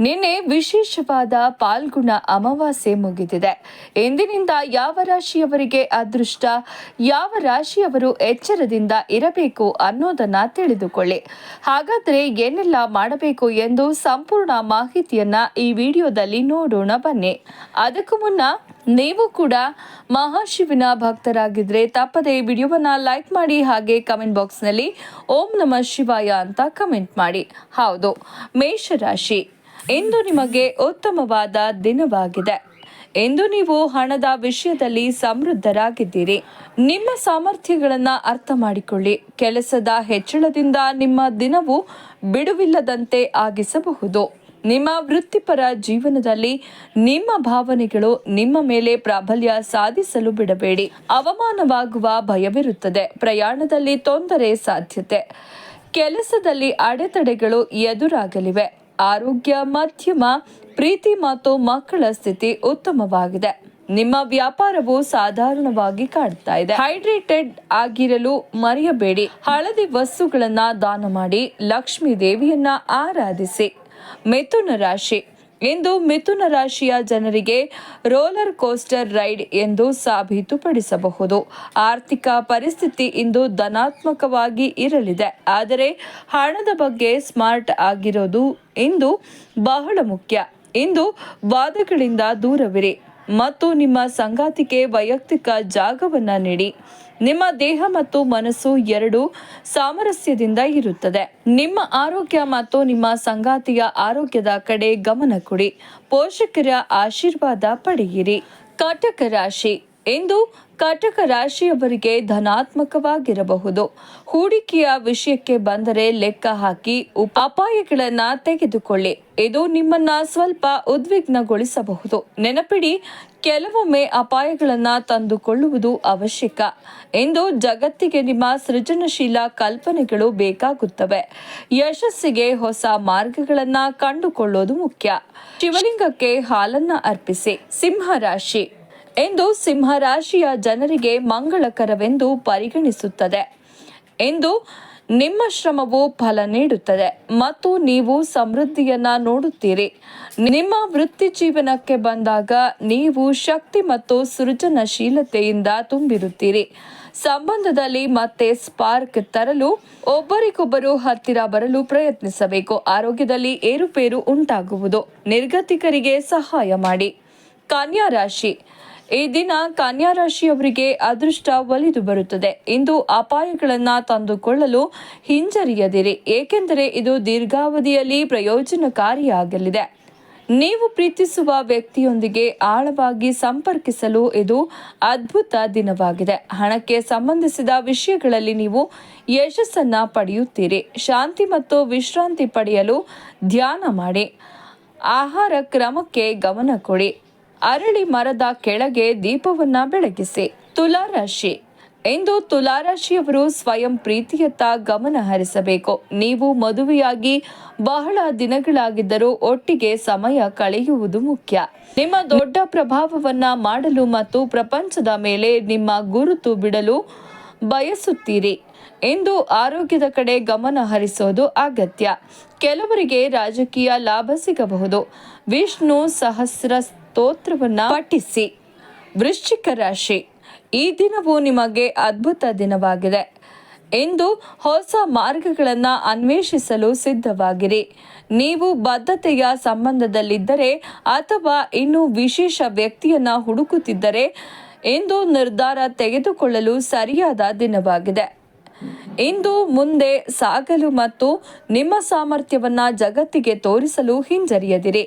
ನಿನ್ನೆ ವಿಶೇಷವಾದ ಪಾಲ್ಗುಣ ಅಮಾವಾಸ್ಯೆ ಮುಗಿದಿದೆ. ಇಂದಿನಿಂದ ಯಾವ ರಾಶಿಯವರಿಗೆ ಅದೃಷ್ಟ, ಯಾವ ರಾಶಿಯವರು ಎಚ್ಚರದಿಂದ ಇರಬೇಕು ಅನ್ನೋದನ್ನ ತಿಳಿದುಕೊಳ್ಳಿ. ಹಾಗಾದರೆ ಏನೆಲ್ಲ ಮಾಡಬೇಕು ಎಂದು ಸಂಪೂರ್ಣ ಮಾಹಿತಿಯನ್ನ ಈ ವಿಡಿಯೋದಲ್ಲಿ ನೋಡೋಣ ಬನ್ನಿ. ಅದಕ್ಕೂ ಮುನ್ನ ನೀವು ಕೂಡ ಮಹಾಶಿವನ ಭಕ್ತರಾಗಿದ್ರೆ ತಪ್ಪದೆ ವಿಡಿಯೋವನ್ನ ಲೈಕ್ ಮಾಡಿ, ಹಾಗೆ ಕಮೆಂಟ್ ಬಾಕ್ಸ್ನಲ್ಲಿ ಓಂ ನಮಃ ಶಿವಾಯ ಅಂತ ಕಮೆಂಟ್ ಮಾಡಿ. ಹೌದು, ಮೇಷರಾಶಿ, ಇಂದು ನಿಮಗೆ ಉತ್ತಮವಾದ ದಿನವಾಗಿದೆ. ಇಂದು ನೀವು ಹಣದ ವಿಷಯದಲ್ಲಿ ಸಮೃದ್ಧರಾಗಿದ್ದೀರಿ. ನಿಮ್ಮ ಸಾಮರ್ಥ್ಯಗಳನ್ನು ಅರ್ಥ ಮಾಡಿಕೊಳ್ಳಿ. ಕೆಲಸದ ಹೆಚ್ಚಳದಿಂದ ನಿಮ್ಮ ದಿನವು ಬಿಡುವಿಲ್ಲದಂತೆ ಆಗಿಸಬಹುದು. ನಿಮ್ಮ ವೃತ್ತಿಪರ ಜೀವನದಲ್ಲಿ ನಿಮ್ಮ ಭಾವನೆಗಳು ನಿಮ್ಮ ಮೇಲೆ ಪ್ರಾಬಲ್ಯ ಸಾಧಿಸಲು ಬಿಡಬೇಡಿ. ಅವಮಾನವಾಗುವ ಭಯವಿರುತ್ತದೆ. ಪ್ರಯಾಣದಲ್ಲಿ ತೊಂದರೆ ಸಾಧ್ಯತೆ. ಕೆಲಸದಲ್ಲಿ ಅಡೆತಡೆಗಳು ಎದುರಾಗಲಿವೆ. ಆರೋಗ್ಯ ಮಧ್ಯಮ. ಪ್ರೀತಿ ಮತ್ತು ಮಕ್ಕಳ ಸ್ಥಿತಿ ಉತ್ತಮವಾಗಿದೆ. ನಿಮ್ಮ ವ್ಯಾಪಾರವು ಸಾಧಾರಣವಾಗಿ ಕಾಡ್ತಾ ಇದೆ. ಹೈಡ್ರೇಟೆಡ್ ಆಗಿರಲು ಮರೆಯಬೇಡಿ. ಹಳದಿ ವಸ್ತುಗಳನ್ನ ದಾನ ಮಾಡಿ. ಲಕ್ಷ್ಮೀ ದೇವಿಯನ್ನ ಆರಾಧಿಸಿ. ಮಿಥುನ ರಾಶಿ, ಇಂದು ಮಿಥುನ ರಾಶಿಯ ಜನರಿಗೆ ರೋಲರ್ ಕೋಸ್ಟರ್ ರೈಡ್ ಎಂದು ಸಾಬೀತುಪಡಿಸಬಹುದು. ಆರ್ಥಿಕ ಪರಿಸ್ಥಿತಿ ಇಂದು ಧನಾತ್ಮಕವಾಗಿ ಇರಲಿದೆ. ಆದರೆ ಹಣದ ಬಗ್ಗೆ ಸ್ಮಾರ್ಟ್ ಆಗಿರೋದು ಇಂದು ಬಹಳ ಮುಖ್ಯ. ಇಂದು ವಾದಗಳಿಂದ ದೂರವಿರಿ ಮತ್ತು ನಿಮ್ಮ ಸಂಗಾತಿಗೆ ವೈಯಕ್ತಿಕ ಜಾಗವನ್ನ ನೀಡಿ. ನಿಮ್ಮ ದೇಹ ಮತ್ತು ಮನಸ್ಸು ಎರಡೂ ಸಾಮರಸ್ಯದಿಂದ ಇರುತ್ತದೆ. ನಿಮ್ಮ ಆರೋಗ್ಯ ಮತ್ತು ನಿಮ್ಮ ಸಂಗಾತಿಯ ಆರೋಗ್ಯದ ಕಡೆ ಗಮನ ಕೊಡಿ. ಪೋಷಕರ ಆಶೀರ್ವಾದ ಪಡೆಯಿರಿ. ಕಟಕ ರಾಶಿ, ಇಂದು ಕಟಕ ರಾಶಿಯವರಿಗೆ ಧನಾತ್ಮಕವಾಗಿರಬಹುದು. ಹೂಡಿಕೆಯ ವಿಷಯಕ್ಕೆ ಬಂದರೆ ಲೆಕ್ಕ ಹಾಕಿ ಅಪಾಯಗಳನ್ನ ತೆಗೆದುಕೊಳ್ಳಿ. ಇದು ನಿಮ್ಮನ್ನ ಸ್ವಲ್ಪ ಉದ್ವಿಗ್ನಗೊಳಿಸಬಹುದು. ನೆನಪಿಡಿ, ಕೆಲವೊಮ್ಮೆ ಅಪಾಯಗಳನ್ನ ತಂದುಕೊಳ್ಳುವುದು ಅವಶ್ಯಕ. ಇಂದು ಜಗತ್ತಿಗೆ ನಿಮ್ಮ ಸೃಜನಶೀಲ ಕಲ್ಪನೆಗಳು ಬೇಕಾಗುತ್ತವೆ. ಯಶಸ್ಸಿಗೆ ಹೊಸ ಮಾರ್ಗಗಳನ್ನ ಕಂಡುಕೊಳ್ಳೋದು ಮುಖ್ಯ. ಶಿವಲಿಂಗಕ್ಕೆ ಹಾಲನ್ನ ಅರ್ಪಿಸಿ. ಸಿಂಹ ರಾಶಿ, ಇಂದು ಸಿಂಹರಾಶಿಯ ಜನರಿಗೆ ಮಂಗಳಕರವೆಂದು ಪರಿಗಣಿಸುತ್ತದೆ. ಇಂದು ನಿಮ್ಮ ಶ್ರಮವು ಫಲ ನೀಡುತ್ತದೆ ಮತ್ತು ನೀವು ಸಮೃದ್ಧಿಯನ್ನ ನೋಡುತ್ತೀರಿ. ನಿಮ್ಮ ವೃತ್ತಿ ಜೀವನಕ್ಕೆ ಬಂದಾಗ ನೀವು ಶಕ್ತಿ ಮತ್ತು ಸೃಜನಶೀಲತೆಯಿಂದ ತುಂಬಿರುತ್ತೀರಿ. ಸಂಬಂಧದಲ್ಲಿ ಮತ್ತೆ ಸ್ಪಾರ್ಕ್ ತರಲು ಒಬ್ಬರಿಗೊಬ್ಬರು ಹತ್ತಿರ ಬರಲು ಪ್ರಯತ್ನಿಸಬೇಕು. ಆರೋಗ್ಯದಲ್ಲಿ ಏರುಪೇರು ಉಂಟಾಗುವುದು. ನಿರ್ಗತಿಕರಿಗೆ ಸಹಾಯ ಮಾಡಿ. ಕನ್ಯಾ ರಾಶಿ, ಈ ದಿನ ಕನ್ಯಾ ರಾಶಿಯವರಿಗೆ ಅದೃಷ್ಟ ಒಲಿದು ಬರುತ್ತದೆ. ಇಂದು ಅಪಾಯಗಳನ್ನು ತಂದುಕೊಳ್ಳಲು ಹಿಂಜರಿಯದಿರಿ, ಏಕೆಂದರೆ ಇದು ದೀರ್ಘಾವಧಿಯಲ್ಲಿ ಪ್ರಯೋಜನಕಾರಿಯಾಗಲಿದೆ. ನೀವು ಪ್ರೀತಿಸುವ ವ್ಯಕ್ತಿಯೊಂದಿಗೆ ಆಳವಾಗಿ ಸಂಪರ್ಕಿಸಲು ಇದು ಅದ್ಭುತ ದಿನವಾಗಿದೆ. ಹಣಕ್ಕೆ ಸಂಬಂಧಿಸಿದ ವಿಷಯಗಳಲ್ಲಿ ನೀವು ಯಶಸ್ಸನ್ನ ಪಡೆಯುತ್ತೀರಿ. ಶಾಂತಿ ಮತ್ತು ವಿಶ್ರಾಂತಿ ಪಡೆಯಲು ಧ್ಯಾನ ಮಾಡಿ. ಆಹಾರ ಕ್ರಮಕ್ಕೆ ಗಮನ ಕೊಡಿ. ಅರಳಿ ಮರದ ಕೆಳಗೆ ದೀಪವನ್ನ ಬೆಳಗಿಸಿ. ತುಲಾರಾಶಿ, ಇಂದು ತುಲಾರಾಶಿಯವರು ಸ್ವಯಂ ಪ್ರೀತಿಯತ್ತ ಗಮನ ಹರಿಸಬೇಕು. ನೀವು ಮದುವೆಯಾಗಿ ಬಹಳ ದಿನಗಳಾಗಿದ್ದರೂ ಒಟ್ಟಿಗೆ ಸಮಯ ಕಳೆಯುವುದು ಮುಖ್ಯ. ನಿಮ್ಮ ದೊಡ್ಡ ಪ್ರಭಾವವನ್ನ ಮಾಡಲು ಮತ್ತು ಪ್ರಪಂಚದ ಮೇಲೆ ನಿಮ್ಮ ಗುರುತು ಬಿಡಲು ಬಯಸುತ್ತೀರಿ. ಇಂದು ಆರೋಗ್ಯದ ಕಡೆ ಗಮನ ಹರಿಸೋದು ಅಗತ್ಯ. ಕೆಲವರಿಗೆ ರಾಜಕೀಯ ಲಾಭ ಸಿಗಬಹುದು. ವಿಷ್ಣು ಸಹಸ್ರ ಸ್ತೋತ್ರವನ್ನ ಪಠಿಸಿ. ವೃಶ್ಚಿಕ ರಾಶಿ, ಈ ದಿನವು ನಿಮಗೆ ಅದ್ಭುತ ದಿನವಾಗಿದೆ. ಇಂದು ಹೊಸ ಮಾರ್ಗಗಳನ್ನು ಅನ್ವೇಷಿಸಲು ಸಿದ್ಧವಾಗಿರಿ. ನೀವು ಬದ್ಧತೆಯ ಸಂಬಂಧದಲ್ಲಿದ್ದರೆ ಅಥವಾ ಇನ್ನೂ ವಿಶೇಷ ವ್ಯಕ್ತಿಯನ್ನ ಹುಡುಕುತ್ತಿದ್ದರೆ ಇಂದು ನಿರ್ಧಾರ ತೆಗೆದುಕೊಳ್ಳಲು ಸರಿಯಾದ ದಿನವಾಗಿದೆ. ಇಂದು ಮುಂದೆ ಸಾಗಲು ಮತ್ತು ನಿಮ್ಮ ಸಾಮರ್ಥ್ಯವನ್ನ ಜಗತ್ತಿಗೆ ತೋರಿಸಲು ಹಿಂಜರಿಯದಿರಿ.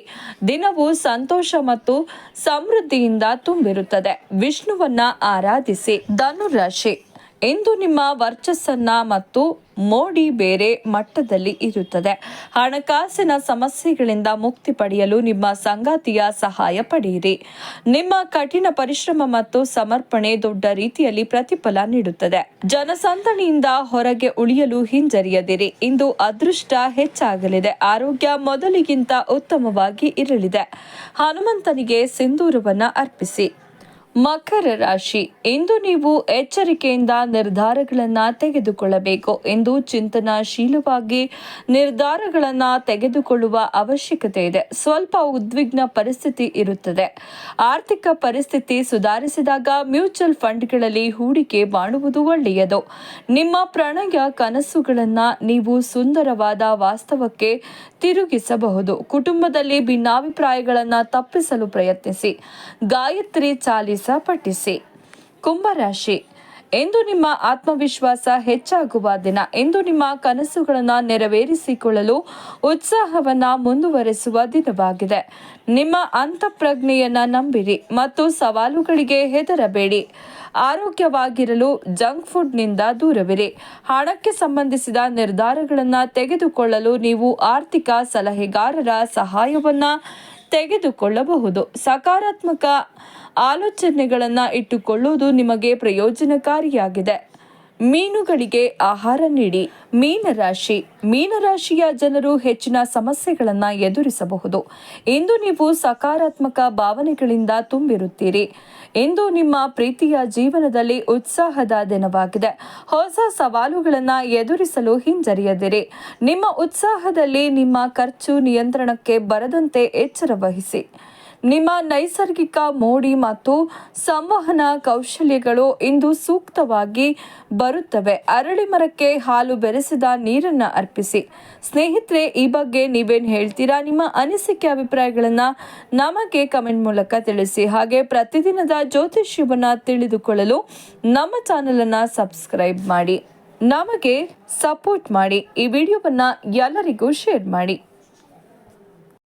ದಿನವು ಸಂತೋಷ ಮತ್ತು ಸಮೃದ್ಧಿಯಿಂದ ತುಂಬಿರುತ್ತದೆ. ವಿಷ್ಣುವನ್ನ ಆರಾಧಿಸಿ. ಧನುರಾಶಿ, ಇಂದು ನಿಮ್ಮ ವರ್ಚಸ್ಸನ್ನ ಮತ್ತು ಮೋಡಿ ಬೇರೆ ಮಟ್ಟದಲ್ಲಿ ಇರುತ್ತದೆ. ಹಣಕಾಸಿನ ಸಮಸ್ಯೆಗಳಿಂದ ಮುಕ್ತಿ ಪಡೆಯಲು ನಿಮ್ಮ ಸಂಗಾತಿಯ ಸಹಾಯ ಪಡೆಯಿರಿ. ನಿಮ್ಮ ಕಠಿಣ ಪರಿಶ್ರಮ ಮತ್ತು ಸಮರ್ಪಣೆ ದೊಡ್ಡ ರೀತಿಯಲ್ಲಿ ಪ್ರತಿಫಲ ನೀಡುತ್ತದೆ. ಜನಸಂದಣಿಯಿಂದ ಹೊರಗೆ ಉಳಿಯಲು ಹಿಂಜರಿಯದಿರಿ. ಇಂದು ಅದೃಷ್ಟ ಹೆಚ್ಚಾಗಲಿದೆ. ಆರೋಗ್ಯ ಮೊದಲಿಗಿಂತ ಉತ್ತಮವಾಗಿ ಇರಲಿದೆ. ಹನುಮಂತನಿಗೆ ಸಿಂಧೂರವನ್ನ ಅರ್ಪಿಸಿ. ಮಕರ ರಾಶಿ, ಇಂದು ನೀವು ಎಚ್ಚರಿಕೆಯಿಂದ ನಿರ್ಧಾರಗಳನ್ನು ತೆಗೆದುಕೊಳ್ಳಬೇಕು ಎಂದು ಚಿಂತನಾಶೀಲವಾಗಿ ನಿರ್ಧಾರಗಳನ್ನು ತೆಗೆದುಕೊಳ್ಳುವ ಅವಶ್ಯಕತೆ ಇದೆ. ಸ್ವಲ್ಪ ಉದ್ವಿಗ್ನ ಪರಿಸ್ಥಿತಿ ಇರುತ್ತದೆ. ಆರ್ಥಿಕ ಪರಿಸ್ಥಿತಿ ಸುಧಾರಿಸಿದಾಗ ಮ್ಯೂಚುವಲ್ ಫಂಡ್ಗಳಲ್ಲಿ ಹೂಡಿಕೆ ಮಾಡುವುದು ಒಳ್ಳೆಯದು. ನಿಮ್ಮ ಪ್ರಣಯ ಕನಸುಗಳನ್ನು ನೀವು ಸುಂದರವಾದ ವಾಸ್ತವಕ್ಕೆ ತಿರುಗಿಸಬಹುದು. ಕುಟುಂಬದಲ್ಲಿ ಭಿನ್ನಾಭಿಪ್ರಾಯಗಳನ್ನು ತಪ್ಪಿಸಲು ಪ್ರಯತ್ನಿಸಿ. ಗಾಯತ್ರಿ ಚಾಲಿಸ ಪಠಿಸಿ. ಕುಂಭರಾಶಿ, ಇಂದು ನಿಮ್ಮ ಆತ್ಮವಿಶ್ವಾಸ ಹೆಚ್ಚಾಗುವ ದಿನ. ಇಂದು ನಿಮ್ಮ ಕನಸುಗಳನ್ನು ನೆರವೇರಿಸಿಕೊಳ್ಳಲು ಉತ್ಸಾಹವನ್ನು ಮುಂದುವರೆಸುವ ದಿನವಾಗಿದೆ. ನಿಮ್ಮ ಅಂತಃಪ್ರಜ್ಞೆಯನ್ನು ನಂಬಿರಿ ಮತ್ತು ಸವಾಲುಗಳಿಗೆ ಹೆದರಬೇಡಿ. ಆರೋಗ್ಯವಾಗಿರಲು ಜಂಕ್ ಫುಡ್ನಿಂದ ದೂರವಿರಿ. ಹಣಕ್ಕೆ ಸಂಬಂಧಿಸಿದ ನಿರ್ಧಾರಗಳನ್ನು ತೆಗೆದುಕೊಳ್ಳಲು ನೀವು ಆರ್ಥಿಕ ಸಲಹೆಗಾರರ ಸಹಾಯವನ್ನು ತೆಗೆದುಕೊಳ್ಳಬಹುದು. ಸಕಾರಾತ್ಮಕ ಆಲೋಚನೆಗಳನ್ನು ಇಟ್ಟುಕೊಳ್ಳುವುದು ನಿಮಗೆ ಪ್ರಯೋಜನಕಾರಿಯಾಗಿದೆ. ಮೀನುಗಳಿಗೆ ಆಹಾರ ನೀಡಿ. ಮೀನರಾಶಿಯ ಜನರು ಹೆಚ್ಚಿನ ಸಮಸ್ಯೆಗಳನ್ನು ಎದುರಿಸಬಹುದು. ಇಂದು ನೀವು ಸಕಾರಾತ್ಮಕ ಭಾವನೆಗಳಿಂದ ತುಂಬಿರುತ್ತೀರಿ. ಇಂದು ನಿಮ್ಮ ಪ್ರೀತಿಯ ಜೀವನದಲ್ಲಿ ಉತ್ಸಾಹದ ದಿನವಾಗಿದೆ. ಹೊಸ ಸವಾಲುಗಳನ್ನು ಎದುರಿಸಲು ಹಿಂಜರಿಯದಿರಿ. ನಿಮ್ಮ ಉತ್ಸಾಹದಲ್ಲಿ ನಿಮ್ಮ ಖರ್ಚು ನಿಯಂತ್ರಣಕ್ಕೆ ಬರದಂತೆ ಎಚ್ಚರ ವಹಿಸಿ. ನಿಮ್ಮ ನೈಸರ್ಗಿಕ ಮೋಡಿ ಮತ್ತು ಸಂವಹನ ಕೌಶಲ್ಯಗಳು ಇಂದು ಸೂಕ್ತವಾಗಿ ಬರುತ್ತವೆ. ಅರಳಿ ಮರಕ್ಕೆ ಹಾಲು ಬೆರೆಸಿದ ನೀರನ್ನು ಅರ್ಪಿಸಿ. ಸ್ನೇಹಿತರೆ, ಈ ಬಗ್ಗೆ ನೀವೇನು ಹೇಳ್ತೀರಾ? ನಿಮ್ಮ ಅನಿಸಿಕೆ ಅಭಿಪ್ರಾಯಗಳನ್ನು ನಮಗೆ ಕಮೆಂಟ್ ಮೂಲಕ ತಿಳಿಸಿ. ಹಾಗೆ ಪ್ರತಿದಿನದ ಜ್ಯೋತಿಷ್ಯವನ್ನು ತಿಳಿದುಕೊಳ್ಳಲು ನಮ್ಮ ಚಾನಲನ್ನು ಸಬ್ಸ್ಕ್ರೈಬ್ ಮಾಡಿ, ನಮಗೆ ಸಪೋರ್ಟ್ ಮಾಡಿ. ಈ ವಿಡಿಯೋವನ್ನು ಎಲ್ಲರಿಗೂ ಶೇರ್ ಮಾಡಿ.